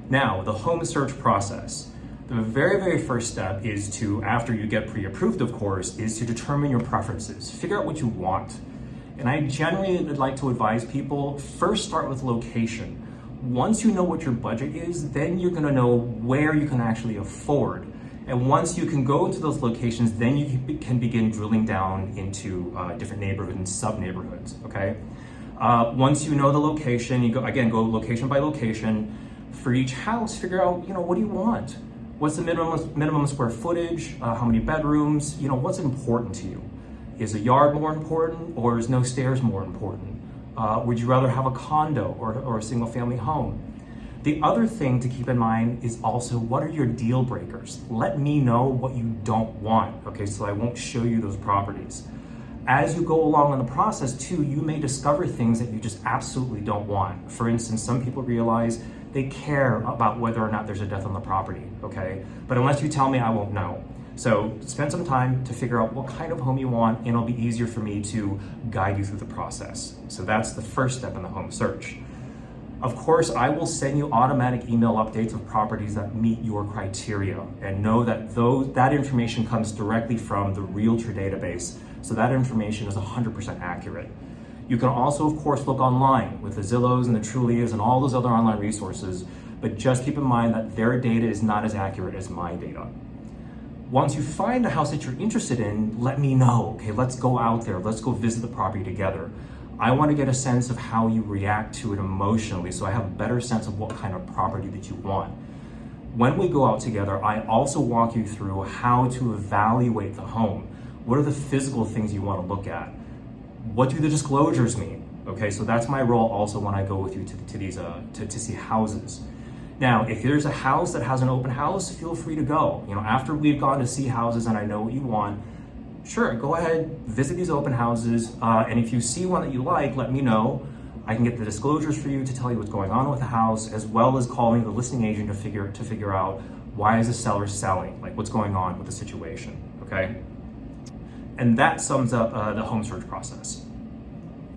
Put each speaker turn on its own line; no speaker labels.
Now, the home search process. The very first step is to, after you get pre-approved, of course, is to determine your preferences. Figure out what you want. And I generally would like to advise people, first start with location. Once you know what your budget is, then you're gonna know where you can actually afford. And once you can go to those locations, then you can begin drilling down into different neighborhoods and sub-neighborhoods, okay? Once you know the location, you go location by location. For each house, figure out, what do you want? What's the minimum square footage? How many bedrooms? What's important to you? Is a yard more important, or is no stairs more important? Would you rather have a condo or a single family home? The other thing to keep in mind is also, what are your deal breakers? Let me know what you don't want, okay? So I won't show you those properties. As you go along in the process too, you may discover things that you just absolutely don't want. For instance, some people realize they care about whether or not there's a death on the property, okay? But unless you tell me, I won't know. So spend some time to figure out what kind of home you want, and it'll be easier for me to guide you through the process. So that's the first step in the home search. Of course, I will send you automatic email updates of properties that meet your criteria, and know that that information comes directly from the Realtor database, so that information is 100% accurate. You can also, of course, look online with the Zillows and the Trulias and all those other online resources, but just keep in mind that their data is not as accurate as my data. Once you find a house that you're interested in, let me know, okay? Let's go out there, let's go visit the property together. I want to get a sense of how you react to it emotionally, so I have a better sense of what kind of property that you want. When we go out together, I also walk you through how to evaluate the home. What are the physical things you want to look at? What do the disclosures mean? Okay, so that's my role also when I go with you to see houses. Now, if there's a house that has an open house, feel free to go. After we've gone to see houses and I know what you want, sure, go ahead, visit these open houses. And if you see one that you like, let me know. I can get the disclosures for you to tell you what's going on with the house, as well as calling the listing agent to figure out, why is the seller selling? Like, what's going on with the situation, okay? And that sums up the home search process.